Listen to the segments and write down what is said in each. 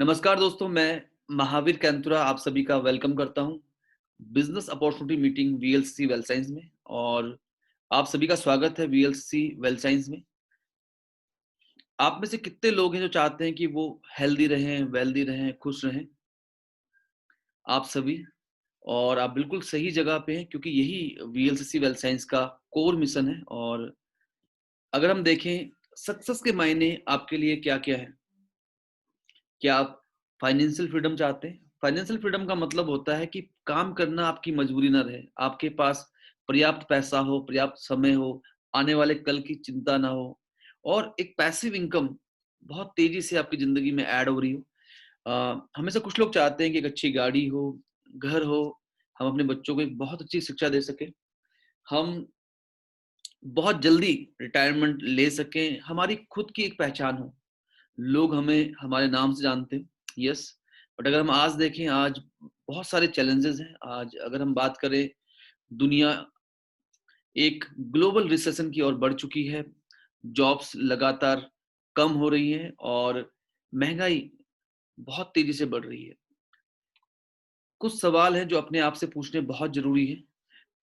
नमस्कार दोस्तों, मैं महावीर कैंतुरा आप सभी का वेलकम करता हूँ business opportunity meeting VLC well science में। और आप सभी का स्वागत है वीएलसी वेल साइंस में। आप में से कितने लोग हैं जो चाहते हैं कि वो हेल्दी रहें, वेल्दी रहें, खुश रहें? आप सभी। और आप बिल्कुल सही जगह पे हैं क्योंकि यही वीएलसीसी वेल साइंस का कोर मिशन है। और अगर हम देखें सक्सेस के मायने आपके लिए क्या-क्या है? क्या आप फाइनेंशियल फ्रीडम चाहते हैं? फाइनेंशियल फ्रीडम का मतलब होता है कि काम करना आपकी मजबूरी ना रहे। आपके पास पर्याप्त पैसा हो, पर्याप्त समय हो, आने वाले कल की चिंता ना हो और एक पैसिव इनकम बहुत तेज़ी से आपकी ज़िंदगी में ऐड हो रही हो। हमें से कुछ लोग चाहते हैं कि एक अच्छी गाड़ी हो, घर हो, हम अपने बच्चों को एक बहुत अच्छी शिक्षा दे सकें। हम बहुत जल्दी रिटायरमेंट ले सकें, हमारी खुद की एक पहचान हो। लोग हमें हमारे नाम से जानते हैं, यस। बट अगर हम आज देखें, आज बहुत सारे चैलेंजेस हैं। आज अगर हम बात करें, दुनिया एक ग्लोबल रिसेशन की ओर बढ़ चुकी है। जॉब्स लगातार कम हो रही हैं और महंगाई बहुत तेजी से बढ़ रही है। कुछ सवाल हैं जो अपने आप से पूछने बहुत जरूरी है।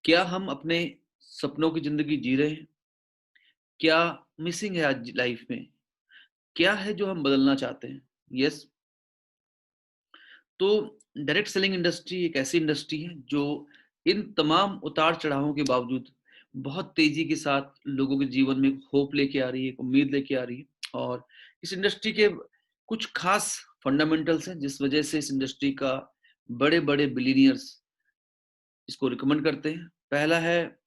क्या हम अपने सपनों की जिंदगी जी रहे हैं? क्या मिसिंग है आज लाइफ में? क्या है जो हम बदलना चाहते हैं? यस। तो डायरेक्ट सेलिंग इंडस्ट्री एक ऐसी इंडस्ट्री है जो इन तमाम उतार-चढ़ावों के बावजूद बहुत तेज़ी के साथ लोगों के जीवन में होप लेके आ रही है, एक उम्मीद लेके आ रही है। और इस इंडस्ट्री के कुछ खास फंडामेंटल्स हैं जिस वजह से इस इंडस्ट्री का बड़े-बड़े बिलियनियर्स इसको रिकमेंड करते हैं। पहला है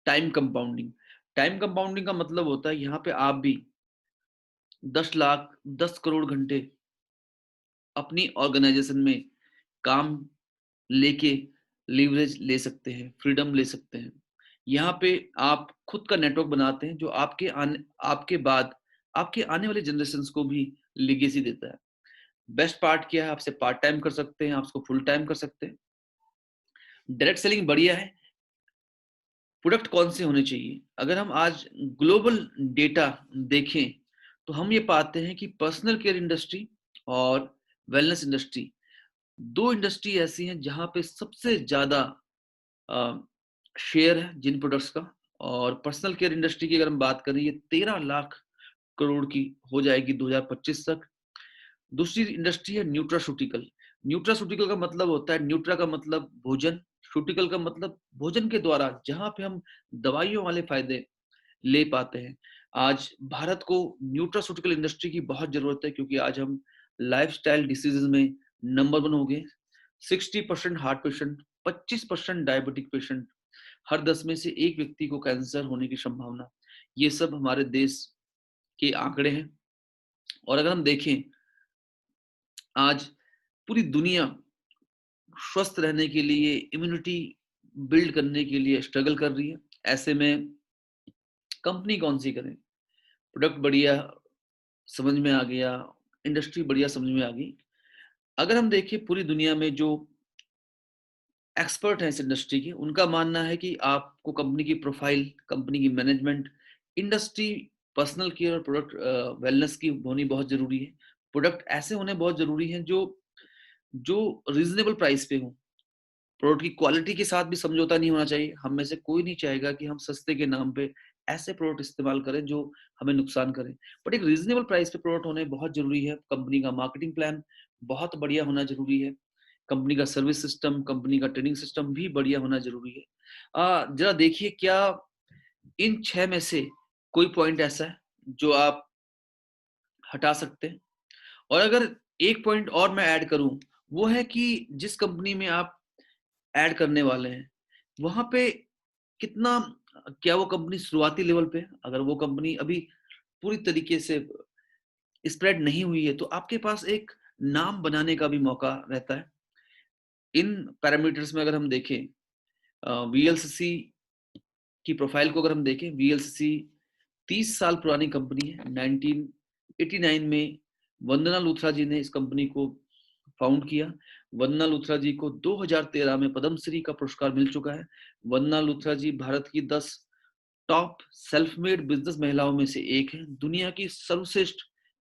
टाइम कंपाउंडिंग। टाइम कंपाउंडिंग का मतलब होता है यहाँ पे आप भी 10 लाख, 10 करोड़ घंटे अपनी ऑर्गेनाइजेशन में काम लेके लीवरेज ले सकते हैं, फ्रीडम ले सकते हैं। यहाँ पे आप खुद का नेटवर्क बनाते हैं जो आपके बाद आपके आने वाले जनरेशंस को भी लेगेसी देता है। बेस्ट पार्ट क्या है, आप इसे पार्ट टाइम कर सकते हैं, आप इसको फुल टाइम कर सकते हैं। डायरेक्ट सेलिंग बढ़िया है। प्रोडक्ट कौन से होने चाहिए? अगर हम आज ग्लोबल डेटा देखें, तो हम ये पाते हैं कि पर्सनल केयर इंडस्ट्री और वेलनेस इंडस्ट्री 2 इंडस्ट्री ऐसी हैं जहाँ पे सबसे ज़्यादा अ, शेयर है जिन प्रोडक्ट्स का। और पर्सनल केयर इंडस्ट्री की अगर हम बात करें, ये 13 लाख करोड़ की हो जाएगी 2025 तक। दूसरी इंडस्ट्री है न्यूट्रास्यूटिकल। न्यूट्रास्यूटिकल का मतलब होता है, न्यूट्रा का मतलब भोजन, स्यूटिकल का मतलब भोजन के द्वारा जहाँ पे हम दवाइयों वाले फायदे ले पाते हैं। आज भारत को न्यूट्रास्यूटिकल इंडस्ट्री की बहुत ज़रूरत है क्योंकि आज हम लाइफ़स्टाइल डिसीज़ेज़ में नंबर 1 हो गए। 60% हार्ट पेशेंट, 25% डायबिटिक पेशेंट, हर 10 में से 1 व्यक्ति को कैंसर होने की संभावना। ये सब हमारे देश के आंकड़े हैं। और अगर हम देखें, आज पूरी दुनिया स्वस्थ रहने के लिए, इम्यूनिटी बिल्ड करने के लिए स्ट्रगल कर रही है। ऐसे में कंपनी कौन-सी करें? प्रोडक्ट बढ़िया समझ में आ गया, इंडस्ट्री बढ़िया समझ में आ गई। अगर हम देखें पूरी दुनिया में जो एक्सपर्ट हैं इस इंडस्ट्री के, उनका मानना है कि आपको कंपनी की प्रोफाइल, कंपनी की मैनेजमेंट, इंडस्ट्री, पर्सनल केयर और प्रोडक्ट वेलनेस की होनी बहुत ज़रूरी है। प्रोडक्ट ऐसे होने बहुत ज़रूरी हैं जो जो रीज़नेबल प्राइस पे हों। प्रोडक्ट की क्वालिटी के साथ भी समझौता नहीं होना चाहिए। हम में से कोई नहीं चाहेगा कि हम सस्ते के नाम पे ऐसे प्रोडक्ट इस्तेमाल करें जो हमें नुकसान करें। बट एक रीज़नेबल प्राइस पे प्रोडक्ट होने बहुत ज़रूरी है। कंपनी का मार्केटिंग प्लान बहुत बढ़िया होना ज़रूरी है। कंपनी का सर्विस सिस्टम, कंपनी का ट्रेनिंग सिस्टम भी बढ़िया होना ज़रूरी है। ज़रा देखिए, क्या इन 6 में से कोई पॉइंट ऐसा है जो आप हटा सकते हैं? और अगर एक पॉइंट और मैं ऐड करूँ, वो है कि जिस कंपनी में आप ऐड करने वाले हैं, वहाँ पे कितना क्या वो कंपनी शुरुआती लेवल पे है? अगर वो कंपनी अभी पूरी तरीके से स्प्रेड नहीं हुई है, तो आपके पास एक नाम बनाने का भी मौका रहता है। इन पैरामीटर्स में अगर हम देखें, वीएलसीसी की प्रोफाइल को अगर हम देखें, वीएलसीसी 30 साल पुरानी कंपनी है। 1989 में वंदना लूथरा जी ने इस कंपनी को फाउंड किया। वंदना लूथरा जी को 2013 में पद्मश्री का पुरस्कार मिल चुका है। वंदना लूथरा जी भारत की 10 टॉप सेल्फ मेड बिजनेस महिलाओं में से एक है। दुनिया की सर्वश्रेष्ठ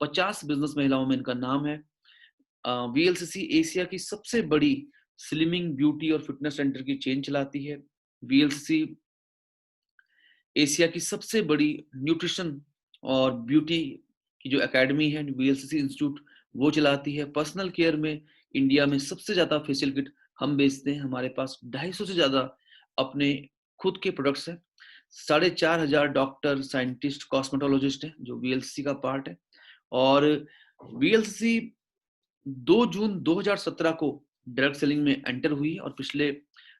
50 बिजनेस महिलाओं में इनका नाम है। वीएलसीसी एशिया की सबसे बड़ी स्लिमिंग, ब्यूटी और फिटनेस सेंटर की चेन चलाती है। वीएलसीसी एशिया की सबसे बड़ी न्यूट्रिशन और ब्यूटी की जो एकेडमी है वीएलसीसी इंस्टीट्यूट, वो चलाती है। पर्सनल केयर में इंडिया में सबसे ज्यादा फेशियल किट हम बेचते हैं। हमारे पास 250 से ज्यादा अपने खुद के प्रोडक्ट्स हैं। 4,500 डॉक्टर, साइंटिस्ट, कॉस्मेटोलॉजिस्ट हैं जो वीएलसीसी का पार्ट है। और वीएलसीसी 2 जून 2017 को डायरेक्ट सेलिंग में एंटर हुई है और पिछले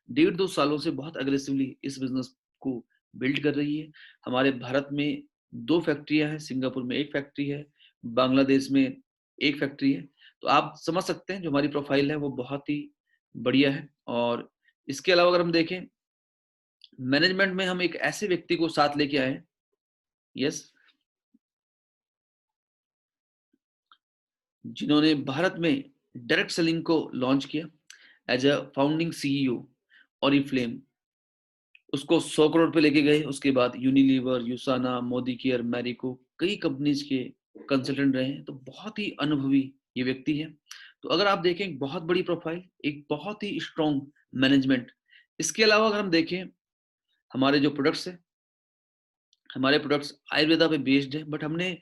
1.5-2 सालों से बहुत एग्रेसिवली इस बिजनेस को बिल्ड कर रही है। हमारे भारत में 2 फैक्ट्रियां हैं, सिंगापुर में 1 फैक्ट्री है, बांग्लादेश में 1 फैक्ट्री है। तो आप समझ सकते हैं जो हमारी प्रोफाइल है वो बहुत ही बढ़िया है। और इसके अलावा अगर हम देखें, मैनेजमेंट में हम एक ऐसे व्यक्ति को साथ लेके आए हैं, यस, जिन्होंने भारत में डायरेक्ट सेलिंग को लॉन्च किया as a founding CEO. Oriflame उसको 100 करोड़ पे लेके गए। उसके बाद Unilever, Usana, Modicare, Marico, कई कंपनीज के कंसल्टेंट रहे हैं। तो बहुत ही अनुभवी ये व्यक्ति है। तो अगर आप देखें, एक बहुत बड़ी प्रोफाइल, एक बहुत ही स्ट्रॉन्ग मैनेजमेंट। इसके अलावा अगर हम देखें, हमारे जो प्रोडक्ट्स है, हमारे प्रोडक्ट्स आयुर्वेदा पे बेस्ड है, बट हमने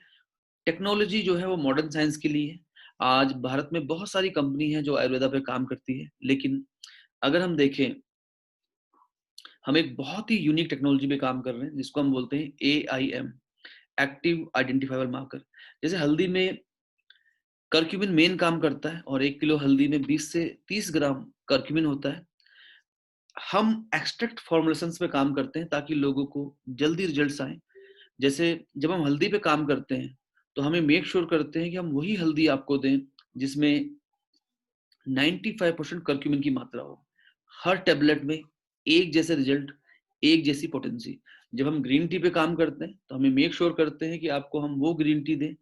टेक्नोलॉजी जो है वो मॉडर्न साइंस के लिए है। आज भारत में बहुत सारी कंपनी है जो आयुर्वेदा पे काम करती है, लेकिन अगर हम देखें, हम एक बहुत ही यूनिक टेक्नोलॉजी पे काम कर रहे हैं जिसको हम बोलते हैं AIM, एक्टिव आइडेंटिफाइबल मार्कर। जैसे हल्दी में करक्यूमिन मेन काम करता है और 1 किलो हल्दी में 20 से 30 ग्राम करक्यूमिन होता है। हम एक्सट्रैक्ट फॉर्मुलेशंस पे काम करते हैं ताकि लोगों को जल्दी रिजल्ट्स आए। जैसे जब हम हल्दी पे काम करते हैं तो हमें मेक श्योर करते हैं कि हम वही हल्दी आपको दें जिसमें 95% करक्यूमिन की मात्रा हो। हर टेबलेट में एक जैसे रिजल्ट, एक जैसी पोटेंसी। जब हम ग्रीन टी पे काम करते हैं तो हमें मेक श्योर करते हैं कि आपको हम वो ग्रीन टी दें,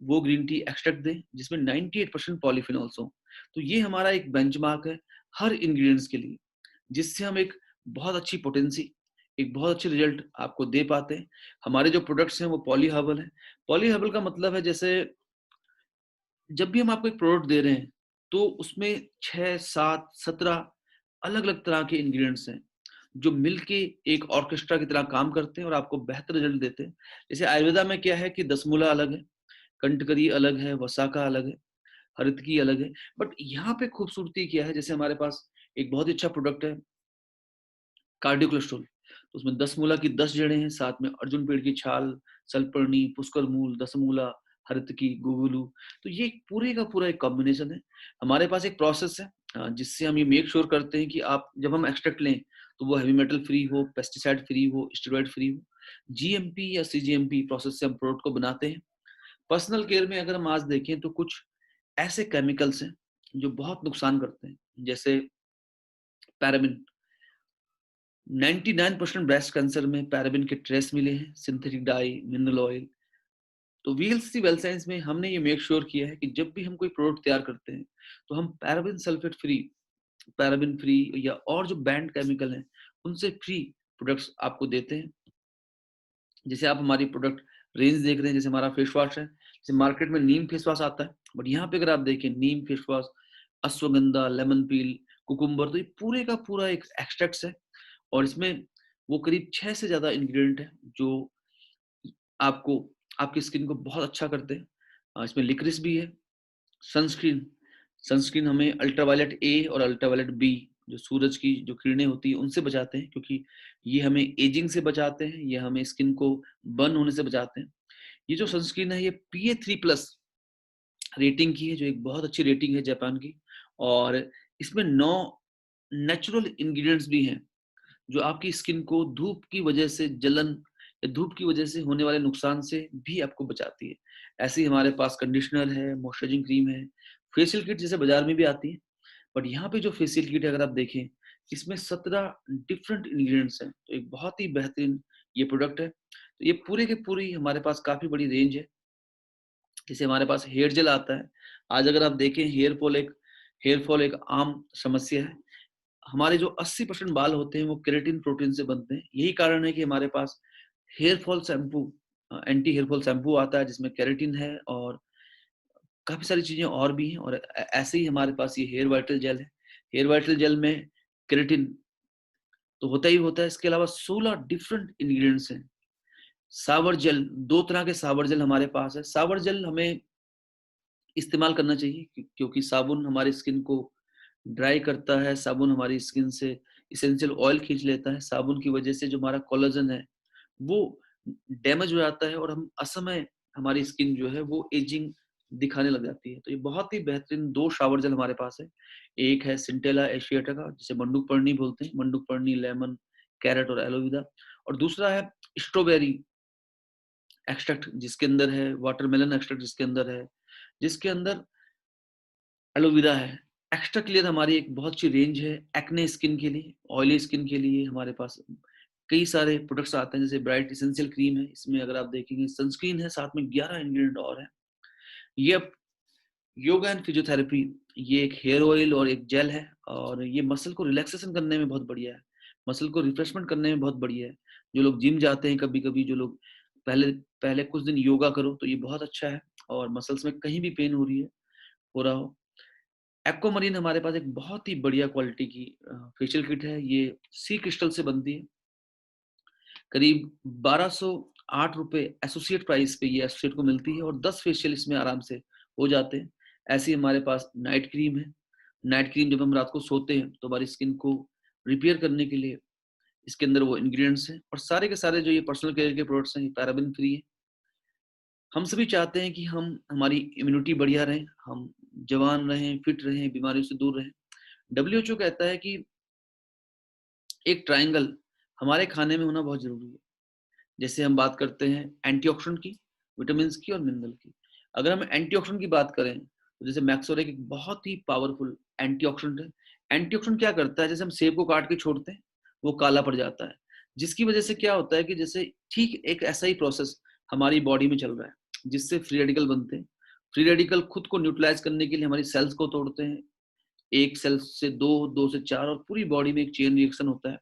वो ग्रीन टी एक्सट्रैक्ट दें जिसमें 98% पॉलीफिनॉल्स हो। तो ये हमारा एक बेंचमार्क है हर इंग्रेडिएंट्स के लिए, जिससे हम एक बहुत अच्छी पोटेंसी, एक बहुत अच्छे रिजल्ट आपको दे पाते हैं। हमारे जो प्रोडक्ट्स हैं वो पॉली हर्बल है। पॉली हर्बल का मतलब है, जैसे जब भी हम आपको एक प्रोडक्ट दे रहे हैं तो उसमें 6, 7, 17 अलग अलग तरह के इंग्रेडिएंट्स हैं जो मिलके एक ऑर्केस्ट्रा की तरह काम करते हैं और आपको बेहतर रिजल्ट देते हैं। जैसे आयुर्वेदा में क्या है कि दसमूला अलग है, कंटकरी अलग है, वसाका अलग है, हरितकी अलग है। बट यहाँ पे खूबसूरती क्या है, जैसे हमारे पास एक बहुत ही अच्छा प्रोडक्ट है कार्डियो कोलेस्ट्रॉल। तो उसमें 10 मूला की 10 जड़ें हैं, साथ में अर्जुन पेड़ की छाल, सलपर्णी, पुष्कर मूल, दसमूला, हरितकी, गुगुलू। तो ये पूरे का पूरा एक कॉम्बिनेशन है। हमारे पास एक प्रोसेस है जिससे हम ये मेक श्योर करते हैं कि आप जब हम एक्सट्रैक्ट लें तो वो हैवी मेटल फ्री हो, पेस्टिसाइड फ्री हो, स्टेरॉइड फ्री हो। जीएमपी या सीजीएमपी प्रोसेस से हम प्रोडक्ट को बनाते हैं। पर्सनल केयर में अगर हम आज देखें तो कुछ ऐसे केमिकल्स हैं जो बहुत नुकसान करते हैं, जैसे पैराबिन। 99% ब्रेस्ट कैंसर में पैराबिन के ट्रेस मिले हैं, सिंथेटिक डाई, मिनरल ऑयल। तो वीएलसी वेल साइंस में हमने ये मेक श्योर किया है कि जब भी हम कोई प्रोडक्ट तैयार करते हैं तो हम paraben sulphate free, paraben free या और जो बैंड केमिकल हैं उनसे फ्री प्रोडक्ट्स आपको देते हैं। जैसे आप हमारी प्रोडक्ट रेंज देख रहे हैं, जैसे हमारा फेस वॉश है, जैसे मार्केट में नीम फेस वॉश आता है, बट यहाँ पे अगर आप देखें neem face wash, ashwagandha, lemon peel, cucumber, तो ये पूरे का पूरा एक एक्सट्रैक्ट है। और इसमें वो करीब 6 से ज्यादा इंग्रेडिएंट है जो आपको आपकी स्किन को बहुत अच्छा करते हैं। इसमें लिक्रिस भी है। सनस्क्रीन, सनस्क्रीन हमें अल्ट्रावायलेट ए और अल्ट्रावायलेट बी, जो सूरज की जो किरणें होती है उनसे बचाते हैं, क्योंकि ये हमें एजिंग से बचाते हैं, ये हमें स्किन को बर्न होने से बचाते हैं। ये जो सनस्क्रीन है ये PA3+ रेटिंग की है, जो एक बहुत अच्छी रेटिंग है जापान की। और इसमें 9 नेचुरल इंग्रेडिएंट्स भी हैं जो आपकी स्किन को धूप की वजह से जलन या धूप की वजह से होने वाले नुकसान से भी आपको बचाती है। ऐसे ही हमारे पास कंडीशनर है, मॉइस्चराइजिंग क्रीम है, फेशियल किट जैसे बाजार में भी आती है। बट यहाँ पे जो फेशियल किट है अगर आप देखें, इसमें 17 डिफरेंट इंग्रेडिएंट्स हैं। तो एक बहुत ही बेहतरीन ये प्रोडक्ट है। तो ये पूरे के पूरी हमारे पास काफी बड़ी रेंज है। जैसे हमारे पास हेयर जेल आता है। आज अगर आप देखें, हेयर फॉल एक आम समस्या है। हमारे जो 80% बाल होते हैं वो केराटिन प्रोटीन से बनते हैं। यही कारण है कि हमारे पास hair fall shampoo, anti hair fall shampoo आता है जिसमें केराटिन है और काफ़ी सारी चीज़ें और भी हैं और ऐसे ही हमारे पास ये हेयर वाइटल जेल है। हेयर वाइटल जेल में केराटिन तो होता ही होता है, इसके अलावा 16 डिफरेंट इंग्रीडिएंट्स हैं। शावर जेल, 2 तरह के शावर जेल हमारे पास है। शावर जेल हमें इस्तेमाल करना चाहिए क्योंकि साबुन हमारी स्किन को ड्राई करता है, साबुन हमारी स्किन से एसेंशियल ऑयल खींच लेता है। साबुन की वजह से जो हमारा कोलेजन है, वो डैमेज हो जाता है और हम असमय हमारी स्किन जो है वो एजिंग दिखाने लग जाती है। तो ये बहुत ही बेहतरीन 2 शावर जेल हमारे पास है। एक है सिंटेला एशिएटा का, जिसे मंडुकपर्णी बोलते हैं, मंडुकपर्णी, लेमन, कैरट और एलोवेरा, और दूसरा है स्ट्रॉबेरी एक्सट्रैक्ट जिसके अंदर है, वाटरमेलन एक्सट्रैक्ट जिसके अंदर है, जिसके अंदर एलोवेरा है। एक्स्ट्रा क्लियर हमारी एक बहुत अच्छी रेंज है एक्ने स्किन के लिए, ऑयली स्किन के लिए हमारे पास कई सारे प्रोडक्ट्स आते हैं, जैसे ब्राइट एसेंशियल क्रीम है, इसमें अगर आप देखेंगे सनस्क्रीन है, साथ में 11 इंग्रेडिएंट और हैं। ये योगा एंड फिजियोथेरेपी, ये एक हेयर ऑयल और एक जेल है और ये मसल को रिलैक्सेशन करने में बहुत बढ़िया है, मसल को रिफ्रेशमेंट करने में बहुत बढ़िया है। जो लोग जिम जाते हैं कभी-कभी, जो लोग पहले पहले कुछ दिन योगा करो तो ये बहुत अच्छा है, और मसल्स में कहीं भी पेन हो रही है, हो रहा हो, एक्वामरीन हमारे पास एक बहुत ही बढ़िया क्वालिटी की फेशियल किट है। ये सी क्रिस्टल से बनती है। करीब 1208 रुपए एसोसिएट प्राइस पे ये एसोसिएट को मिलती है और 10 फेशियल इसमें आराम से हो जाते हैं। ऐसी हमारे पास नाइट क्रीम है। नाइट क्रीम जब हम रात को सोते हैं तो हमारी स्किन को रिपेयर करने के लिए इसके अंदर वो इंग्रेडिएंट्स हैं, और सारे के सारे जो ये पर्सनल केयर के प्रोडक्ट्स हैं ये पैराबेन फ्री है। हम सभी चाहते हैं कि हम हमारी इम्यूनिटी बढ़िया रहे, हम जवान रहें, फिट रहें, बीमारियों से दूर रहें। डब्ल्यूएचओ कहता है कि एक ट्रायंगल हमारे खाने में होना बहुत ज़रूरी है। जैसे हम बात करते हैं एंटीऑक्सीडेंट की, विटामिन्स की और मिनरल की। अगर हम एंटीऑक्सीडेंट की बात करें, तो जैसे मैक्सोरेक एक बहुत ही पावरफुल एंटीऑक्सीडेंट है। एंटीऑक्सीडेंट क्या करता है, जैसे हम सेब को काट के छोड़ते हैं, वो काला पड़ जाता है। जिसकी वजह से क्या होता है कि जैसे ठीक एक ऐसा ही प्रोसेस हमारी बॉडी में चल रहा है, जिससे फ्री रेडिकल बनते हैं। फ्री रेडिकल खुद को न्यूट्रलाइज़ करने के लिए हमारी सेल्स को तोड़ते हैं। 1 सेल से 2, 2 से 4 और पूरी बॉडी में एक चेन रिएक्शन होता है।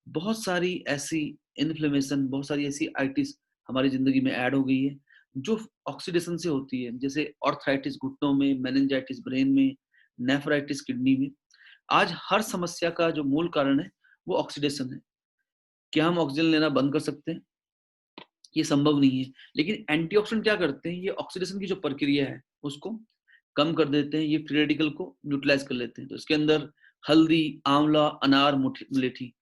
बहुत सारी ऐसी इन्फ्लेमेशन, बहुत सारी ऐसी आइटिस हमारी ज़िंदगी में ऐड हो गई है, जो ऑक्सीडेशन से होती है। जैसे आर्थराइटिस घुटनों में, मेनिंजाइटिस ब्रेन में, नेफ्राइटिस किडनी में। आज हर समस्या का जो मूल कारण है, वो ऑक्सीडेशन है। क्या हम ऑक्सीजन लेना बंद कर सकते हैं? ये संभव नहीं है। लेकिन एंटीऑक्सीडेंट क्या करते हैं, ये ऑक्सीडेशन की जो प्रक्रिया है, उसको कम कर देते हैं, ये फ्री रेडिकल को न्यूट्रलाइज़ कर लेते हैं। तो इसके अंदर हल्दी, आंवला, अनार, मुलेठी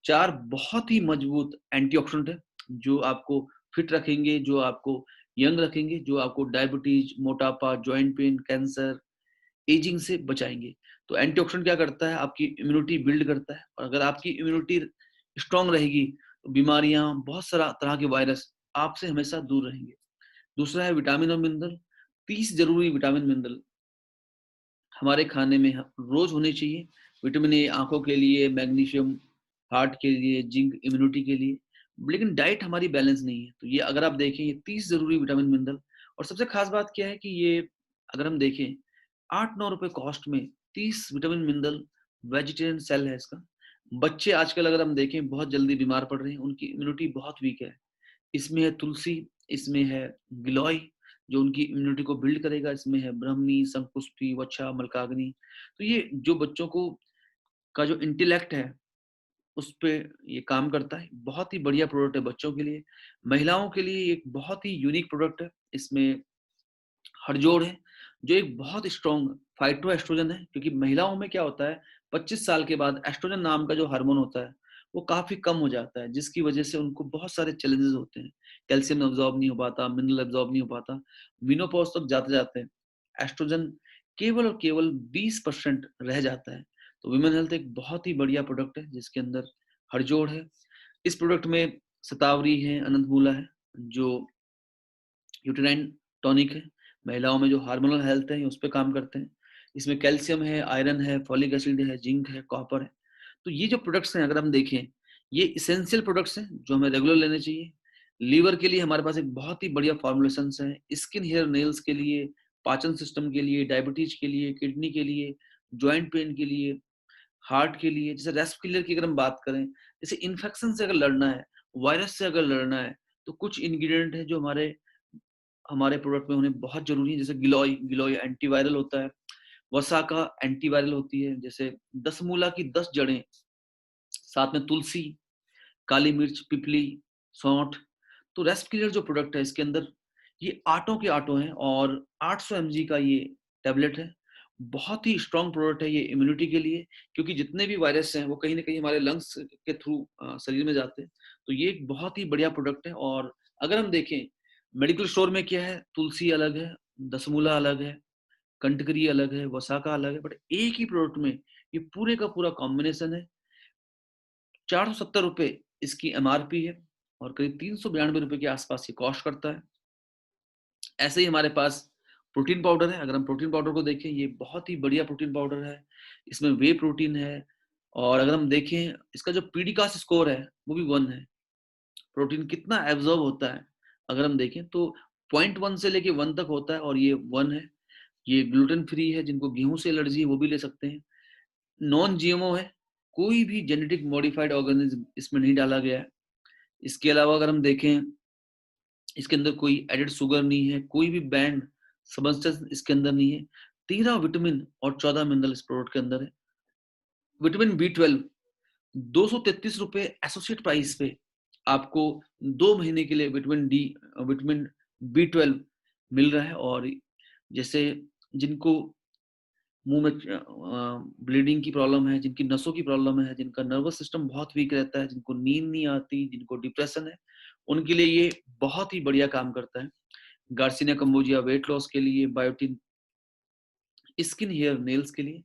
4 बहुत ही मजबूत एंटीऑक्सीडेंट है, जो आपको फिट रखेंगे, जो आपको यंग रखेंगे, जो आपको डायबिटीज़, मोटापा, जॉइंट पेन, कैंसर, एजिंग से बचाएँगे। तो एंटीऑक्सीडेंट क्या करता है, आपकी इम्यूनिटी बिल्ड करता है, और अगर आपकी इम्यूनिटी स्ट्रॉन्ग रहेगी, तो बीमारियाँ, बहुत सारा तरह के वायरस आपसे हमेशा दूर रहेंगे। दूसरा है विटामिन और मिनरल। 30 ज़रूरी विटामिन मिनरल हमारे खाने में रोज़ होने चाहिए। विटामिन ए आँखों के लिए, मैग्नीशियम हार्ट के लिए, जिंक इम्यूनिटी के लिए। लेकिन डाइट हमारी बैलेंस नहीं है। तो ये अगर आप देखें, ये 30 ज़रूरी विटामिन मिनरल, और सबसे ख़ास बात क्या है कि ये अगर हम देखें 8-9 रुपए कॉस्ट में 30 विटामिन मिनरल, वेजिटेरियन सेल है इसका। बच्चे आजकल अगर हम देखें बहुत जल्दी बीमार पड़ रहे हैं, उनकी इम्यूनिटी बहुत वीक है। इसमें है तुलसी, इसमें है गिलोय जो उनकी इम्यूनिटी को बिल्ड करेगा, इसमें है ब्राह्मी, शंखपुष्पी, वच्छा, मलकाग्नि। तो ये जो बच्चों को का जो इंटेलेक्ट है, उस पे ये काम करता है। बहुत ही बढ़िया प्रोडक्ट है बच्चों के लिए। महिलाओं के लिए एक बहुत ही यूनिक प्रोडक्ट है। इसमें हड़जोड़ है, जो एक बहुत स्ट्रॉन्ग फाइटोएस्ट्रोजन है, क्योंकि महिलाओं में क्या होता है, 25 साल के बाद एस्ट्रोजन नाम का जो हार्मोन होता है, वो काफ़ी कम हो जाता है, जिसकी वजह से उनको बहुत सारे चैलेंजेस होते हैं। कैल्शियम अब्ज़ॉर्ब नहीं हो पाता, मिनरल अब्ज़ॉर्ब नहीं हो पाता। मेनोपॉज़ तक जाते-जाते एस्ट्रोजन केवल और केवल 20% रह जाता है। तो वुमेन हेल्थ एक बहुत ही बढ़िया प्रोडक्ट है, जिसके अंदर हड़जोड़ है। इस प्रोडक्ट में शतावरी है, अनंतमूला है, जो यूटेराइन टॉनिक है। महिलाओं में जो हार्मोनल हेल्थ है, उस पे काम करते हैं। इसमें कैल्शियम है, आयरन है, फॉलिक एसिड है, जिंक है, कॉपर है। तो ये जो प्रोडक्ट्स हैं, अगर हम देखें, ये एसेंशियल प्रोडक्ट्स हैं जो हमें रेगुलर लेने चाहिए। लीवर के लिए हमारे पास एक बहुत ही बढ़िया फॉर्मुलेशंस हैं। स्किन, हेयर, नेल्स के लिए, पाचन सिस्टम के लिए, डायबिटीज के लिए, किडनी के लिए, जॉइंट पेन के लिए, हार्ट के लिए। जैसे रेस्पिरेटर की अगर हम बात करें, जैसे इन्फेक्शन से अगर लड़ना है, वायरस से अगर लड़ना है, तो कुछ इंग्रेडिएंट है जो हमारे हमारे प्रोडक्ट में होने बहुत जरूरी है, जैसे गिलोय, गिलोय एंटीवायरल होता है, वसाका एंटीवायरल होती है, जैसे 10 मूला की 10 जड़ें, साथ में तुलसी, काली मिर्च, पिपली, सौंठ। तो रेस्पिक्लियर जो प्रोडक्ट है इसके अंदर ये आटों के आटो हैं और 800 mg का ये टैबलेट है। बहुत ही स्ट्रॉन्ग प्रोडक्ट है ये इम्यूनिटी के लिए, क्योंकि जितने भी वायरस हैं वो कहीं ना कहीं हमारे लंग्स के थ्रू शरीर में जाते हैं। तो ये एक बहुत ही बढ़िया प्रोडक्ट है। और अगर हम देखें मेडिकल स्टोर में क्या है, तुलसी अलग है, दसमूला अलग है, कंटकरी अलग है, वसाका अलग है, बट एक ही प्रोडक्ट में ये पूरे का पूरा कॉम्बिनेशन है। 470 रुपए इसकी एमआरपी है और करीब 392 रुपए के आसपास ये कॉस्ट करता है। ऐसे ही हमारे पास प्रोटीन पाउडर है। अगर हम प्रोटीन पाउडर को देखें, ये बहुत ही बढ़िया प्रोटीन पाउडर है, इसमें वे प्रोटीन है। और अगर हम देखें इसका जो पीडीकास स्कोर है वो भी 1 है। प्रोटीन कितना एब्जॉर्ब होता है अगर हम देखें तो 0.1 से लेके 1 तक होता है और ये 1 है। ये ग्लूटेन फ्री है, जिनको गेहूं से एलर्जी है वो भी ले सकते हैं। नॉन जीएमओ है, कोई भी जेनेटिक मॉडिफाइड ऑर्गेनिज्म इसमें नहीं डाला गया है। इसके अलावा अगर हम देखें इसके अंदर कोई एडेड शुगर नहीं है, कोई भी बैंड सब्सटेंस इसके अंदर नहीं है। 13 विटामिन और 14 मिनरल इस प्रोडक्ट के अंदर है। विटामिन B12 233 रुपए एसोसिएट प्राइस पे आपको 2 महीने के लिए विटामिन B12 मिल रहा है। और जैसे जिनको मुंह में ब्लीडिंग की प्रॉब्लम है, जिनकी नसों की प्रॉब्लम है, जिनका नर्वस सिस्टम बहुत वीक रहता है, जिनको नींद नहीं आती, जिनको डिप्रेशन है, उनके लिए ये बहुत ही बढ़िया काम करता है। गार्सिनिया कंबोजिया वेट लॉस के लिए, बायोटिन स्किन हेयर नेल्स के लिए।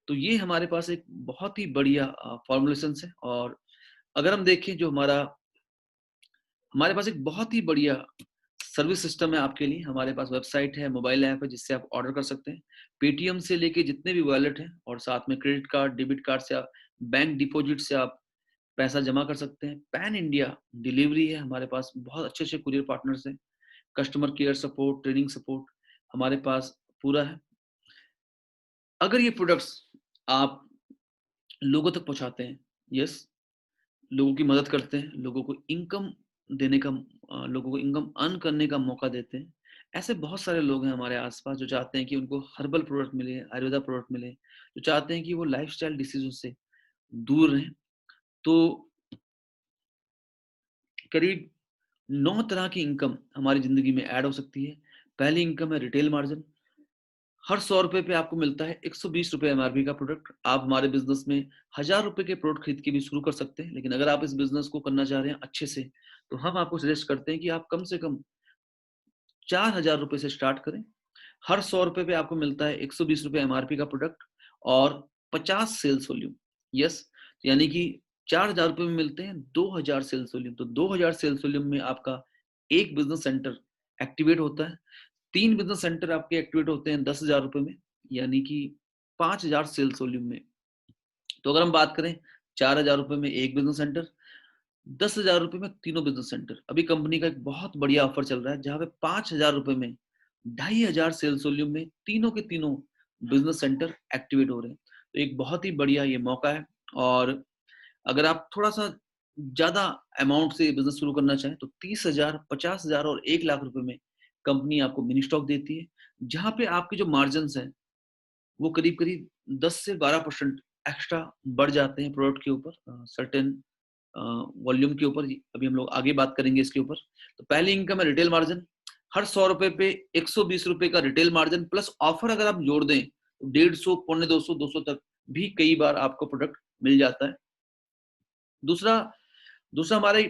तो ये हमारे पास एक बहुत ही बढ़िया फॉर्मुलेशन है। और अगर हम देखें जो हमारे पास एक बहुत ही बढ़िया सर्विस सिस्टम है आपके लिए। हमारे पास वेबसाइट है, मोबाइल ऐप है, जिससे आप ऑर्डर कर सकते हैं। पेटीएम से लेके जितने भी वॉलेट हैं और साथ में क्रेडिट कार्ड, डेबिट कार्ड से आप बैंक डिपॉजिट से आप पैसा जमा कर सकते हैं। पैन इंडिया डिलीवरी है हमारे पास, बहुत अच्छे अच्छे कुरियर पार्टनर्स हैं। Customer care support, training support हमारे पास पूरा है। अगर ये प्रोडक्ट्स आप लोगों तक पहुंचाते हैं, यस, लोगों की मदद करते हैं, लोगों को इनकम देने का लोगों को इनकम अर्न करने का मौका देते हैं, ऐसे बहुत सारे लोग हैं हमारे आसपास जो चाहते हैं कि उनको हर्बल प्रोडक्ट मिले, आयुर्वेदा प्रोडक्ट मिले, जो चाहते हैं कि वो लाइफस्टाइल डिसीजों से दूर रहें। तो करीब 9 तरह की इनकम हमारी जिंदगी में ऐड हो सकती है। पहली इनकम है रिटेल मार्जिन। हर 100 रुपए पे आपको मिलता है 120 रुपए एमआरपी का प्रोडक्ट। आप हमारे बिजनेस में 1000 रुपए के प्रोडक्ट खरीद के भी शुरू कर सकते हैं, लेकिन अगर आप इस बिजनेस को करना चाह रहे हैं अच्छे से, तो हम आपको सजेस्ट करते हैं कि आप कम से कम 4000 रुपए से स्टार्ट करें। हर 100 रुपए पे आपको मिलता है 120 रुपए एमआरपी का प्रोडक्ट और 50 सेल्स वॉल्यूम। यस, यानी कि 4000 रुपए में मिलते हैं 2000 सेल्स वॉल्यूम। तो 2000 सेल्स वॉल्यूम में आपका एक बिजनेस सेंटर एक्टिवेट होता है। 3 बिजनेस सेंटर आपके एक्टिवेट होते हैं 10,000 रुपए में, यानी कि 5000 सेल्स वॉल्यूम में। तो अगर हम बात करें 4000 रुपए में एक बिजनेस सेंटर, 10,000 रुपए में तीनों बिजनेस सेंटर। अभी कंपनी का एक बहुत बढ़िया ऑफर चल रहा है जहां पे 5,000 रुपए में 2,500 सेल्स वॉल्यूम में तीनों के तीनों बिजनेस सेंटर एक्टिवेट हो रहे हैं। तो एक बहुत ही बढ़िया ये मौका है। और अगर आप थोड़ा सा ज्यादा अमाउंट से बिजनेस शुरू करना चाहें तो 30,000, 50,000 और 1 लाख रुपए में कंपनी आपको मिनी स्टॉक देती है, जहां पे आपके जो मार्जिन हैं वो करीब करीब 10 से 12% एक्स्ट्रा बढ़ जाते हैं प्रोडक्ट के ऊपर, सर्टेन वॉल्यूम के ऊपर। अभी हम लोग आगे बात करेंगे इसके ऊपर। तो पहली इनकम है रिटेल मार्जिन। हर 100 रुपए पे 120 रुपए का रिटेल मार्जिन प्लस ऑफर अगर आप जोड़ दें तो 150, 250, 200 तक भी कई बार आपको प्रोडक्ट मिल जाता है। दूसरा दूसरा हमारे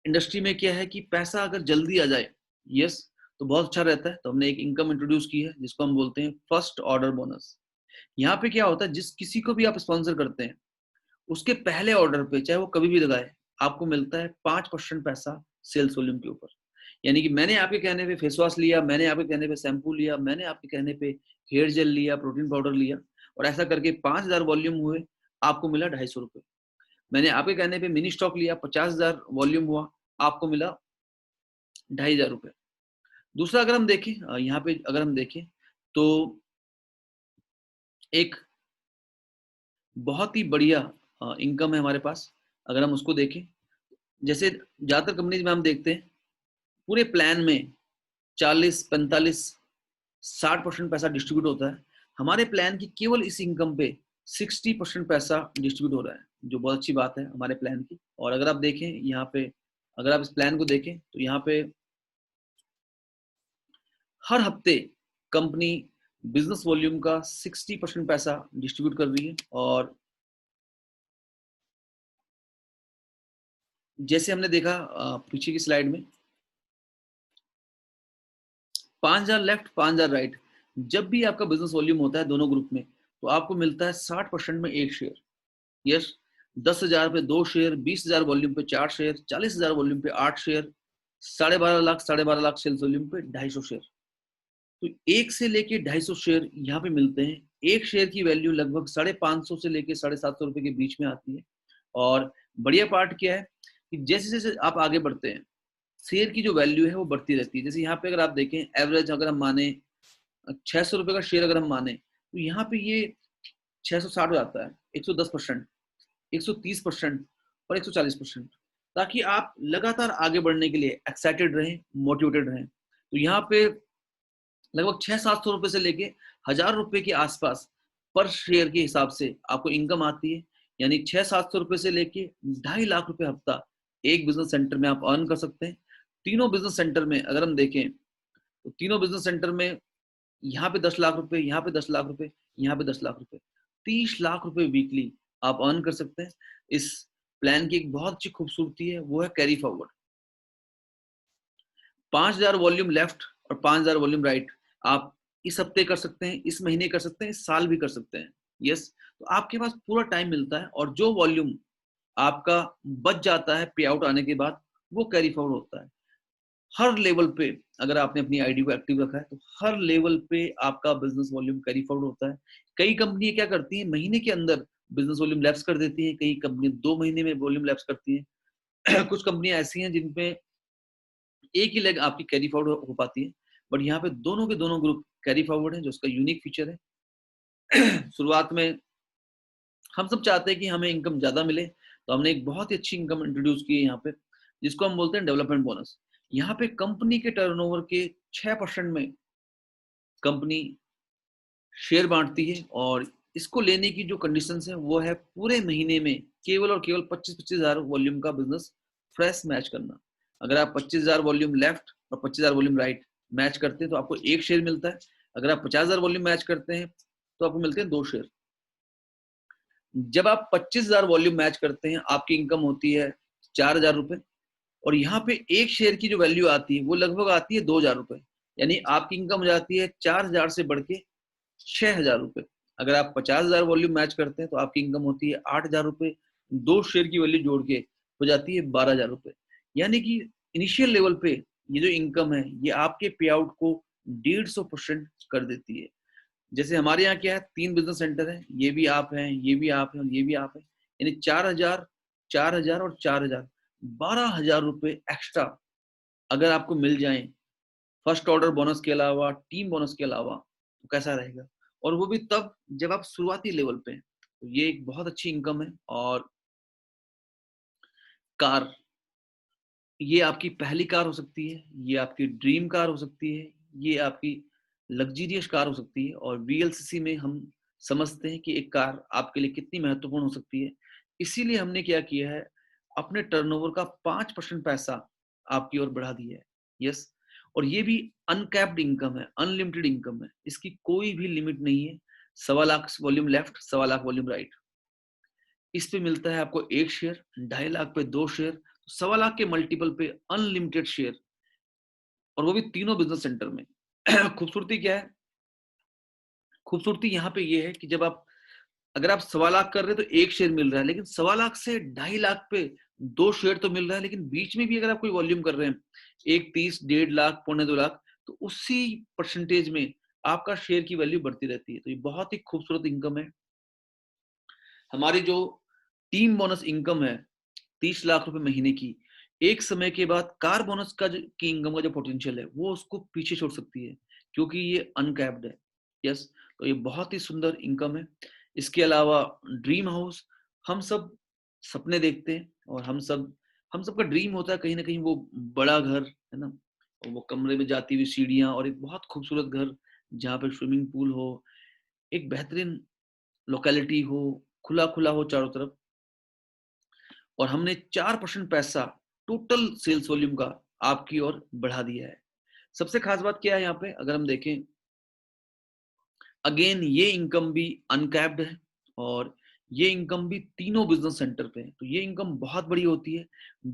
इंडस्ट्री में क्या है कि पैसा अगर जल्दी आ जाए, यस, तो बहुत अच्छा रहता है। तो हमने एक इनकम इंट्रोड्यूस की है जिसको हम बोलते हैं फर्स्ट ऑर्डर बोनस। यहाँ पे क्या होता है, जिस किसी को भी आप स्पॉन्सर करते हैं उसके पहले ऑर्डर पे चाहे वो कभी भी लगाए, आपको मिलता है 5% पैसा सेल्स वॉल्यूम के ऊपर। यानी कि मैंने आपके कहने पे फेस वॉश लिया, मैंने आपके कहने पे शैम्पू लिया, मैंने आपके कहने पे हेयर जेल लिया, प्रोटीन पाउडर लिया, और ऐसा करके 5,000 वॉल्यूम हुए, आपको मिला 250 रुपए। मैंने आपके कहने पे मिनी स्टॉक लिया, 50,000 वॉल्यूम हुआ, आपको मिला 2,500 रुपए। दूसरा अगर हम देखें यहाँ पे अगर हम देखें तो एक बहुत ही बढ़िया इनकम है हमारे पास। अगर हम उसको देखें, जैसे ज्यादातर कंपनीज में हम देखते हैं पूरे प्लान में 40, 45, 60% पैसा डिस्ट्रीब्यूट होता है। हमारे प्लान की केवल इस इनकम पे 60% पैसा डिस्ट्रीब्यूट हो रहा है, जो बहुत अच्छी बात है हमारे प्लान की। और अगर आप देखें यहाँ पे, अगर आप इस प्लान को देखें तो यहाँ पे हर हफ्ते कंपनी बिजनेस वॉल्यूम का 60% पैसा डिस्ट्रीब्यूट कर रही है। और जैसे हमने देखा पीछे की स्लाइड में, 5,000 लेफ्ट 5,000 राइट, जब भी आपका बिजनेस वॉल्यूम होता है दोनों ग्रुप में, तो आपको मिलता है 60% में एक शेयर। यस, 10,000 पे 2 शेयर, 20,000 वॉल्यूम पे 4 शेयर, 40,000 वॉल्यूम पे 8 शेयर, 12.5 लाख सेल्स वॉल्यूम पे 250 शेयर। तो 1 से लेके 250 शेयर यहाँ पे मिलते हैं। एक शेयर की वैल्यू लगभग 550 से लेके 750 रुपए के बीच में आती है। और बढ़िया पार्ट क्या है कि जैसे जैसे आप आगे बढ़ते हैं, शेयर की जो वैल्यू है वो बढ़ती रहती है। जैसे यहाँ पे अगर आप देखें, एवरेज अगर हम माने 600 रुपए का शेयर अगर हम माने, तो यहाँ पे ये 660 हो जाता है, 110%, 130% और 140%, ताकि आप लगातार आगे बढ़ने के लिए एक्साइटेड रहें, मोटिवेटेड रहें। तो यहाँ पे लगभग 600-700 रुपए से लेके 1,000 रुपए के आसपास पर शेयर के हिसाब से आपको इनकम आती है। यानी 600-700 रुपए से लेके 2.5 लाख रुपए हफ्ता एक बिजनेस सेंटर में आप अर्न कर सकते हैं। तीनों बिजनेस सेंटर में अगर हम देखें, तो तीनों बिजनेस सेंटर में यहाँ पे 10 लाख रुपए, यहाँ पे 10 लाख रुपए, यहाँ पे 10 लाख रुपए, 30 लाख रुपए वीकली आप अर्न कर सकते हैं। इस प्लान की एक बहुत अच्छी खूबसूरती है, वो है कैरी फॉरवर्ड। 5,000 वॉल्यूम लेफ्ट और 5,000 वॉल्यूम राइट आप इस हफ्ते कर सकते हैं, इस महीने कर सकते हैं, इस साल भी कर सकते हैं। यस, तो आपके पास पूरा टाइम मिलता है। और जो वॉल्यूम आपका बच जाता है पे आउट आने के बाद, वो कैरी फॉरवर्ड होता है। हर लेवल पे अगर आपने अपनी आईडी को एक्टिव रखा है, तो हर लेवल पे आपका बिजनेस वॉल्यूम कैरी फॉरवर्ड होता है। कई कंपनी क्या करती है, महीने के अंदर बिजनेस वॉल्यूम लैप्स कर देती है, कई कंपनी 2 महीने में वॉल्यूम लैप्स करती है। कुछ कंपनियां ऐसी हैं जिनपे एक ही लेग आपकी कैरी फॉरवर्ड हो पाती है, बट यहाँ पे दोनों के दोनों ग्रुप कैरी फॉरवर्ड है, जो उसका यूनिक फीचर है। शुरुआत में हम सब चाहते हैं कि हमें इनकम ज्यादा मिले, तो हमने एक बहुत ही अच्छी इनकम इंट्रोड्यूस की है यहाँ पे, जिसको हम बोलते हैं डेवलपमेंट बोनस। यहाँ पे कंपनी के टर्नओवर के 6% में कंपनी शेयर बांटती है। और इसको लेने की जो कंडीशंस है वो है पूरे महीने में केवल और केवल 25,000 वॉल्यूम का बिजनेस फ्रेश मैच करना। अगर आप 25,000 वॉल्यूम लेफ्ट और 25,000 वॉल्यूम राइट मैच करते हैं, तो आपको एक शेयर मिलता है। अगर आप 50,000 वॉल्यूम मैच करते हैं, तो आपको मिलते हैं 2 शेयर। जब आप 25,000 वॉल्यूम मैच करते हैं, आपकी इनकम होती है 4,000 रुपए। और यहाँ पे एक शेयर की जो वैल्यू आती है वो लगभग आती है 2,000 रुपए। यानी आपकी इनकम हो जाती है 4,000 से बढ़ के 6,000 रुपए। अगर आप 50,000 वॉल्यूम मैच करते हैं, तो आपकी इनकम होती है 8,000 रुपए। 2 शेयर की वैल्यू जोड़ के हो जाती है 12,000 रुपए। यानी कि इनिशियल लेवल पे ये जो इनकम है, ये आपके पे आउट को 150% कर देती है। जैसे हमारे यहाँ क्या है, 3 बिजनेस सेंटर है, ये भी आप हैं, ये भी आप हैं और ये भी आप हैं। यानी 4,000, 4,000 और 4,000, 12,000 रुपए एक्स्ट्रा अगर आपको मिल जाए फर्स्ट ऑर्डर बोनस के अलावा, टीम बोनस के अलावा, तो कैसा रहेगा। और वो भी तब जब आप शुरुआती लेवल पे हैं। तो ये एक बहुत अच्छी इनकम है। और कार, ये आपकी पहली कार हो सकती है, ये आपकी ड्रीम कार हो सकती है, ये आपकी लग्जरियस कार हो सकती है। और वीएलसीसी में हम समझते हैं कि एक कार आपके लिए कितनी महत्वपूर्ण हो सकती है। इसीलिए हमने क्या किया है, अपने टर्नओवर का 5% पैसा आपकी ओर बढ़ा दिया है। यस, और ये भी अनकैप्ड इनकम है, अनलिमिटेड इनकम है, इसकी कोई भी लिमिट नहीं है। 1.25 lakh volume left, 1.25 lakh volume right, इस पे मिलता है आपको एक शेयर, 2.5 लाख पे 2 शेयर, 1.25 लाख के मल्टीपल पे अनलिमिटेड शेयर, और वो भी तीनों बिजनेस सेंटर में। खूबसूरती क्या है, खूबसूरती यहाँ पे ये है कि जब आप, अगर आप 1.25 लाख कर रहे हैं, तो एक शेयर मिल रहा है, लेकिन 1.25 लाख से 2.5 लाख पे 2 शेयर तो मिल रहा है। लेकिन बीच में भी अगर आप कोई वॉल्यूम कर रहे हैं, 1, 30, 1.5 लाख, 1.25 लाख, तो उसी परसेंटेज में आपका शेयर की वैल्यू बढ़ती रहती है। तो ये बहुत ही खूबसूरत इनकम है। हमारी जो टीम बोनस इनकम है 30 लाख रुपए महीने की, एक समय के बाद कार बोनस का की इनकम का जो पोटेंशियल है, वो उसको पीछे छोड़ सकती है, क्योंकि ये अनकैप्ड है। यस, तो ये बहुत ही सुंदर इनकम है। इसके अलावा ड्रीम हाउस, हम सब सपने देखते हैं, और हम सबका ड्रीम होता है कहीं ना कहीं वो बड़ा घर, है ना। और वो कमरे में जाती हुई सीढ़ियाँ और एक बहुत खूबसूरत घर जहाँ पे स्विमिंग पूल हो, एक बेहतरीन लोकेलिटी हो, खुला-खुला हो चारों तरफ, और हमने 4% पैसा टोटल सेल्स वॉल्यूम का आपकी ओर बढ़ा दिया है। सबसे खास बात क्या है यहाँ पे, अगर हम देखें, अगेन ये इनकम भी अनकैप्ड है और ये इनकम भी तीनों बिजनेस सेंटर पे है। तो ये इनकम बहुत बड़ी होती है।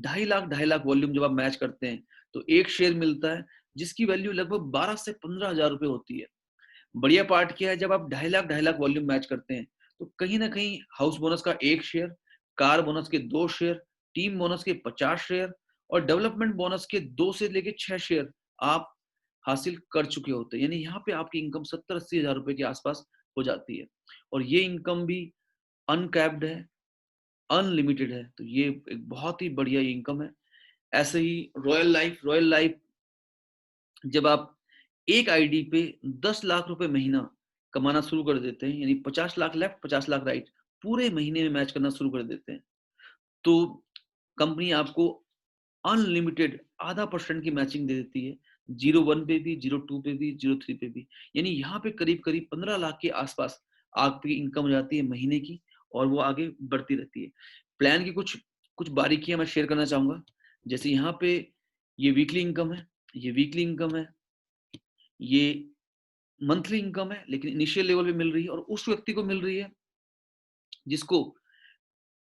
2.5 लाख वॉल्यूम जब आप मैच करते हैं तो एक शेयर मिलता है जिसकी वैल्यू लगभग 12 से 15 हजार रुपए होती है। बढ़िया पार्ट क्या है, जब आप 2.5 लाख वॉल्यूम मैच करते हैं तो कहीं ना कहीं हाउस बोनस का एक शेयर, कार बोनस के 2 शेयर, टीम बोनस के 50 शेयर और डेवलपमेंट बोनस के 2 से लेके 6 शेयर आप हासिल कर चुके होते हैं। यानी यहाँ पे आपकी इनकम 70-80 हजार रुपए के आसपास हो जाती है और ये इनकम भी अनकैप्ड है, अनलिमिटेड है। तो ये एक बहुत ही बढ़िया इनकम है। ऐसे ही रॉयल लाइफ जब आप एक आईडी पे 10 लाख रुपए महीना कमाना शुरू कर देते हैं, यानी 50 लाख लेफ्ट 50 लाख राइट, पूरे महीने में मैच करना शुरू कर देते हैं, तो कंपनी आपको अनलिमिटेड ½ % की मैचिंग दे देती है। 01 पे भी, 02 पे भी, 03 पे भी। यानी यहाँ पे करीब करीब 15 लाख के आसपास आपकी इनकम हो जाती है महीने की और वो आगे बढ़ती रहती है। प्लान की कुछ कुछ बारीकियां मैं शेयर करना चाहूंगा। जैसे यहाँ पे ये वीकली इनकम है, ये वीकली इनकम है, ये मंथली इनकम है, लेकिन इनिशियल लेवल पे मिल रही है और उस व्यक्ति को मिल रही है जिसको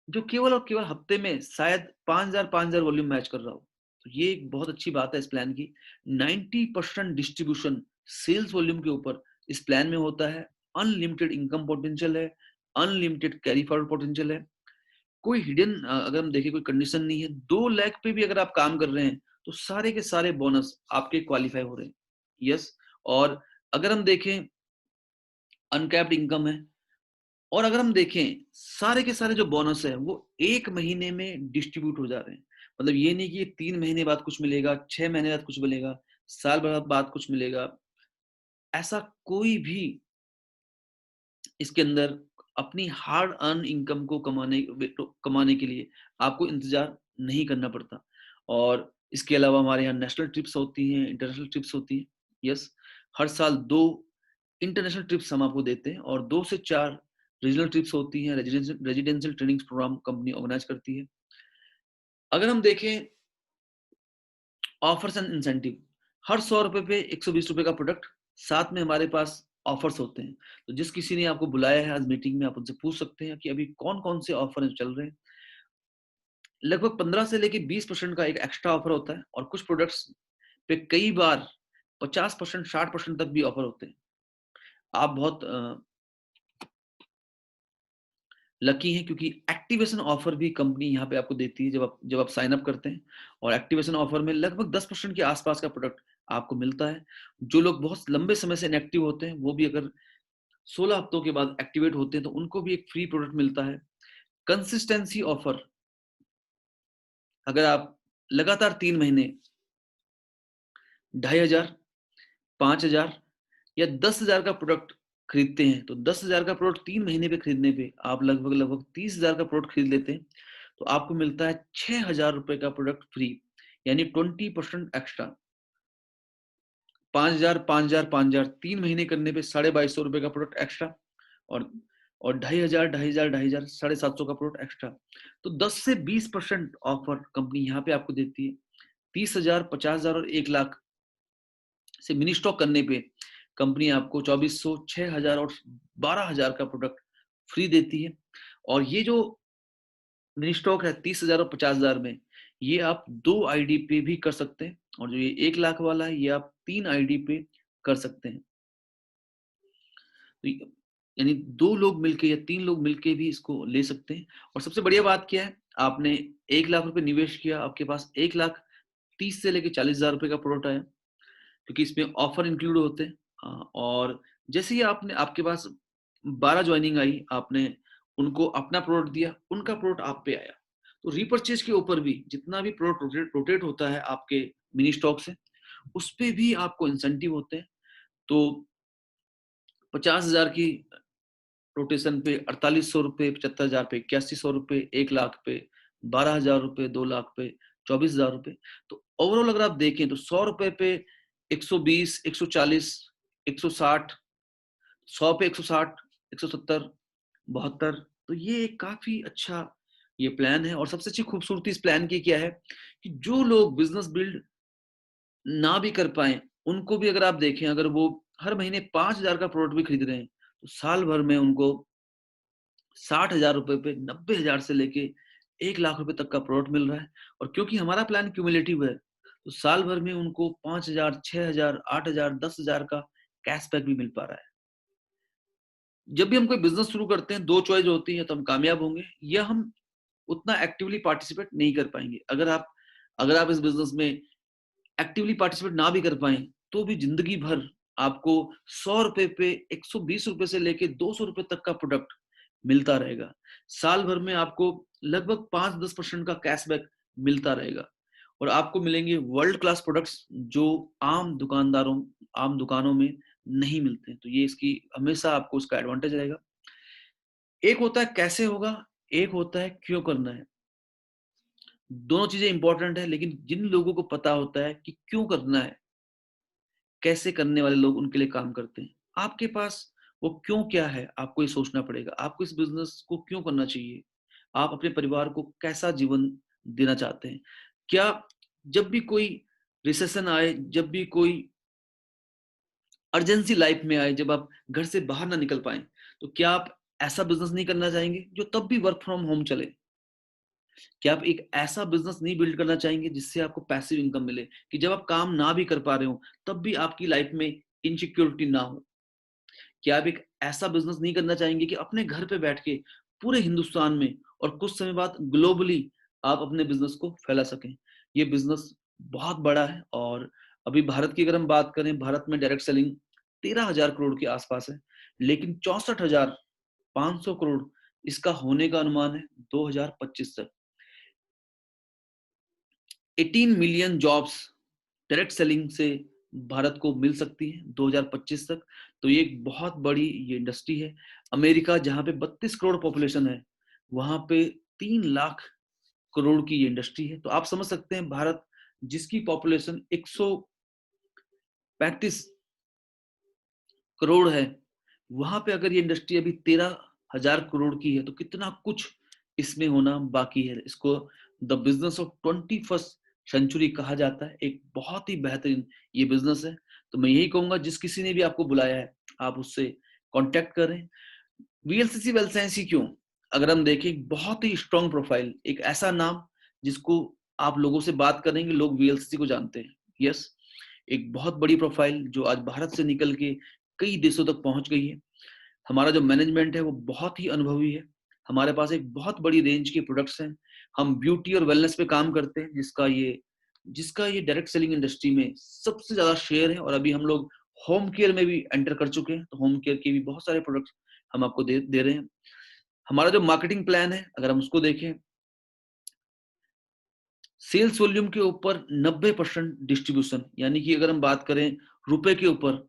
जो केवल और केवल हफ्ते में शायद 5,000 वॉल्यूम मैच कर रहा हो। तो ये एक बहुत अच्छी बात है इस प्लान की। 90% डिस्ट्रीब्यूशन सेल्स वॉल्यूम के ऊपर इस प्लान में होता है। अनलिमिटेड इनकम पोटेंशियल है, अनलिमिटेड कैरी फॉरवर्ड पोटेंशियल है। कोई हिडन अगर हम देखें कोई कंडीशन नहीं है। 2 लाख पे भी अगर आप काम कर रहे हैं तो सारे के सारे बोनस आपके क्वालिफाई हो रहे हैं। यस। और अगर हम देखें अनकैप्ड इनकम है, और अगर हम देखें सारे के सारे जो बोनस है वो एक महीने में डिस्ट्रीब्यूट हो जा रहे हैं। मतलब ये नहीं कि 3 महीने बाद कुछ मिलेगा, 6 महीने बाद कुछ मिलेगा, साल भर बाद कुछ मिलेगा। ऐसा कोई भी इसके अंदर अपनी हार्ड अर्न इनकम को कमाने के लिए आपको इंतजार नहीं करना पड़ता। और इसके अलावा हमारे यहाँ नेशनल ट्रिप्स होती हैं, इंटरनेशनल ट्रिप्स होती हैं। यस, हर साल 2 इंटरनेशनल ट्रिप्स हम आपको देते हैं और 2 से 4 रीजनल ट्रिप्स होती हैं। Residential training programme company organise करती है। अगर हम देखें ऑफर्स एंड इंसेंटिव, हर 100 रुपए पे 120 रुपए का प्रोडक्ट, साथ में हमारे पास ऑफर्स होते हैं। तो जिस किसी ने आपको बुलाया है आज मीटिंग में, आप उनसे पूछ सकते हैं कि अभी कौन कौन से ऑफर चल रहे हैं। लगभग 15 से लेके 20% का एक एक्स्ट्रा ऑफर होता है और कुछ प्रोडक्ट्स पे कई बार 50%, 60% तक भी ऑफर होते हैं। आप बहुत लकी हैं क्योंकि एक्टिवेशन ऑफर भी कंपनी यहाँ पे आपको देती है जब आप साइन अप करते हैं। और एक्टिवेशन ऑफर में लगभग 10% के आसपास का प्रोडक्ट आपको मिलता है। जो लोग बहुत लंबे समय से इनएक्टिव होते हैं वो भी अगर 16 हफ्तों के बाद एक्टिवेट होते हैं तो उनको भी एक फ्री प्रोडक्ट मिलता है। कंसिस्टेंसी ऑफर, अगर आप लगातार 3 महीने 2,500, 5,000 या 10,000 का प्रोडक्ट खरीदते हैं तो 10,000 का प्रोडक्ट 3 महीने पे खरीदने पे आप लगभग लगभग 30,000 का प्रोडक्ट खरीद लेते हैं तो आपको मिलता है 6,000 रुपए का प्रोडक्ट फ्री, यानी 20% एक्स्ट्रा। 5,000, 5,000, 5,000 3 महीने करने पे 2,250 रुपए का प्रोडक्ट एक्स्ट्रा और 2,500, 2,500, 2,500 750 का प्रोडक्ट एक्स्ट्रा। तो 10 से 20% ऑफर कंपनी यहाँ पे आपको देती है। 30,000, 50,000 और 1 लाख से मिनी स्टॉक करने पे कंपनी आपको 2,400, 6,000 और 12,000 का प्रोडक्ट फ्री देती है। और ये जो मिनी स्टॉक है 30,000 और 50,000 में, ये आप 2 आईडी पे भी कर सकते हैं और जो ये 1 लाख वाला है ये आप 3 आईडी पे कर सकते हैं। तो यानी 2 लोग मिलके या 3 लोग मिलके भी इसको ले सकते हैं। और सबसे बढ़िया बात क्या है, आपने 1 लाख रुपए निवेश किया, आपके पास 1,30,000 से लेके 40,000 रुपए का प्रोडक्ट आया क्योंकि इसमें ऑफर इंक्लूड होते हैं। और जैसे ही आपने आपके पास 12 ज्वाइनिंग आई, आपने उनको अपना प्रोडक्ट दिया, उनका प्रोडक्ट आप पे आया, तो रीपर्चेज के ऊपर भी जितना भी प्रोडक्ट रोटेट होता है आपके मिनी स्टॉक से, उस पे भी आपको इंसेंटिव होते हैं। तो 50,000 की रोटेशन पे 4,800 रुपए, 75,000 पे 8,100 रुपए, 1 लाख पे 12,000 रुपए, 2 लाख पे 24,000 रुपए। तो ओवरऑल अगर आप देखें तो 100 रुपए पे 120, 140, 160, 100 पे 160, 170, 72, तो ये एक काफी अच्छा ये प्लान है। और सबसे अच्छी खूबसूरती इस प्लान की क्या है कि जो लोग बिजनेस बिल्ड ना भी कर पाए, उनको भी अगर आप देखें, अगर वो हर महीने 5,000 का प्रोडक्ट भी खरीद रहे हैं, तो साल भर में उनको 60,000 रुपए पे 90,000 से लेके 1 लाख रुपए तक का प्रोडक्ट मिल रहा है। और क्योंकि हमारा प्लान क्यूमुलेटिव है, तो साल भर में उनको 5,000, 6,000, 8,000, 10,000 का कैशबैक भी मिल पा रहा है। जब भी हम कोई बिजनेस शुरू करते हैं, दो चॉइस होती है, तो हम कामयाब होंगे या हम उतना एक्टिवली पार्टिसिपेट नहीं कर पाएंगे। अगर आप इस बिजनेस में एक्टिवली पार्टिसिपेट ना भी कर पाए, तो भी जिंदगी भर आपको 100 रुपए पे 120 रुपए से लेके 200 रुपए तक का प्रोडक्ट मिलता रहेगा। साल भर में आपको लगभग 5-10% का कैशबैक मिलता रहेगा और आपको मिलेंगे वर्ल्ड क्लास प्रोडक्ट्स जो आम दुकानों में नहीं मिलते। तो ये इसकी हमेशा आपको उसका एडवांटेज रहेगा। एक होता है कैसे होगा, एक होता है क्यों करना है। दोनों चीजें इंपॉर्टेंट है, लेकिन जिन लोगों को पता होता है कि क्यों करना है, कैसे करने वाले लोग उनके लिए काम करते हैं। आपके पास वो क्यों क्या है, आपको ये सोचना पड़ेगा। आपको इस बिजनेस को क्यों करना चाहिए, आप अपने परिवार को कैसा जीवन देना चाहते हैं। क्या जब भी कोई रिसेशन आए, जब भी कोई अर्जेंसी लाइफ में आए, जब आप घर से बाहर ना निकल पाए, तो क्या आप ऐसा बिजनेस नहीं करना चाहेंगे जो तब भी वर्क फ्रॉम होम चले। क्या आप एक ऐसा बिजनेस नहीं बिल्ड करना चाहेंगे जिससे आपको पैसिव इनकम मिले, कि जब आप काम ना भी कर पा रहे हो तब भी आपकी लाइफ में इनसिक्योरिटी ना हो। क्या आप एक ऐसा बिजनेस नहीं करना चाहेंगे कि अपने घर पे बैठ के पूरे हिंदुस्तान में और कुछ समय बाद ग्लोबली आप अपने बिजनेस को फैला सकें। ये बिजनेस बहुत बड़ा है और अभी भारत की अगर हम बात करें, भारत में डायरेक्ट सेलिंग 13,000 करोड़ के आसपास है, लेकिन 64,500 करोड़ इसका होने का अनुमान है 2025 तक। 18 मिलियन जॉब्स डायरेक्ट सेलिंग से भारत को मिल सकती है 2025 तक। तो ये एक बहुत बड़ी ये इंडस्ट्री है। अमेरिका जहां पे 32 करोड़ पॉपुलेशन है, वहां पे 3 लाख करोड़ की ये इंडस्ट्री है। तो आप समझ सकते हैं भारत जिसकी पॉपुलेशन 135 करोड़ है, वहां पे अगर ये इंडस्ट्री अभी 13,000 करोड़ की है, तो कितना कुछ इसमें होना बाकी है। इसको the business of 21st century कहा जाता है। एक बहुत ही बेहतरीन ये बिजनेस है। तो मैं यही कहूंगा, जिस किसी ने भी आपको बुलाया है, आप उससे कांटेक्ट करें। वीएलसीसी वेल्थ साइंस ही क्यों, अगर हम देखें, एक बहुत ही स्ट्रॉन्ग प्रोफाइल, एक ऐसा नाम जिसको आप लोगों से बात करेंगे, लोग वीएलसीसी को जानते हैं। यस, एक बहुत बड़ी प्रोफाइल जो आज भारत से निकल के कई देशों तक पहुंच गई है। हमारा जो मैनेजमेंट है वो बहुत ही अनुभवी है। हमारे पास एक बहुत बड़ी रेंज के प्रोडक्ट्स हैं। हम ब्यूटी और वेलनेस पे काम करते हैं, जिसका ये डायरेक्ट सेलिंग इंडस्ट्री में सबसे ज्यादा शेयर है। और अभी हम लोग होम केयर में भी एंटर कर चुके हैं, तो होम केयर के भी बहुत सारे प्रोडक्ट्स हम आपको दे रहे हैं। हमारा जो मार्केटिंग प्लान है, अगर हम उसको देखें, सेल्स वॉल्यूम के ऊपर 90% डिस्ट्रीब्यूशन, यानी कि अगर हम बात करें रुपए के ऊपर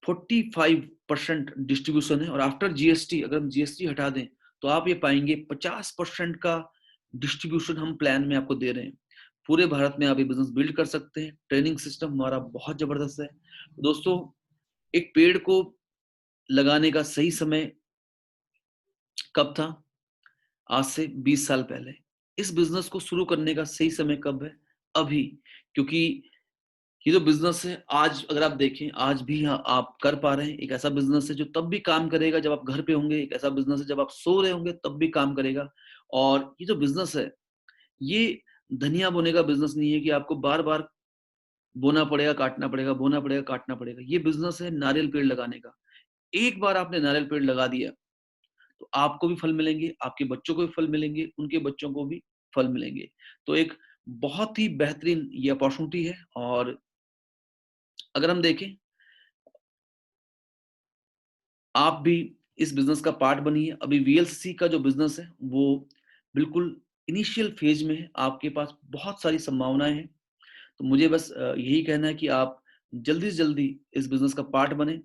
45% डिस्ट्रीब्यूशन है। और आफ्टर जीएसटी, अगर हम जीएसटी हटा दें, तो आप ये पाएंगे 50% का डिस्ट्रीब्यूशन हम प्लान में आपको दे रहे हैं। पूरे भारत में आप ये बिजनेस बिल्ड कर सकते हैं। ट्रेनिंग सिस्टम हमारा बहुत जबरदस्त है। दोस्तों, एक पेड़ को लगाने का सही समय कब था? आज से 20 साल पहले। इस बिजनेस को शुरू करने का सही समय कब है? अभी। क्योंकि ये जो बिजनेस है, आज अगर आप देखें, आज भी आप कर पा रहे हैं। एक ऐसा बिजनेस है जो तब भी काम करेगा जब आप घर पे होंगे। एक ऐसा बिजनेस है जब आप सो रहे होंगे तब भी काम करेगा। और ये जो बिजनेस है, ये धनिया बोने का बिजनेस नहीं है कि आपको बार बार बोना पड़ेगा, काटना पड़ेगा, बोना पड़ेगा, काटना पड़ेगा। ये बिजनेस है नारियल पेड़ लगाने का। एक बार आपने नारियल पेड़ लगा दिया, तो आपको भी फल मिलेंगे, आपके बच्चों को भी फल मिलेंगे, उनके बच्चों को भी फल मिलेंगे। तो एक बहुत ही बेहतरीन ये अपॉर्चुनिटी है। और अगर हम देखें, आप भी इस बिजनेस का पार्ट बनिए। अभी वीएलसीसी का जो बिजनेस है वो बिल्कुल इनिशियल फेज में है। आपके पास बहुत सारी संभावनाएं हैं। तो मुझे बस यही कहना है कि आप जल्दी से जल्दी इस बिजनेस का पार्ट बने।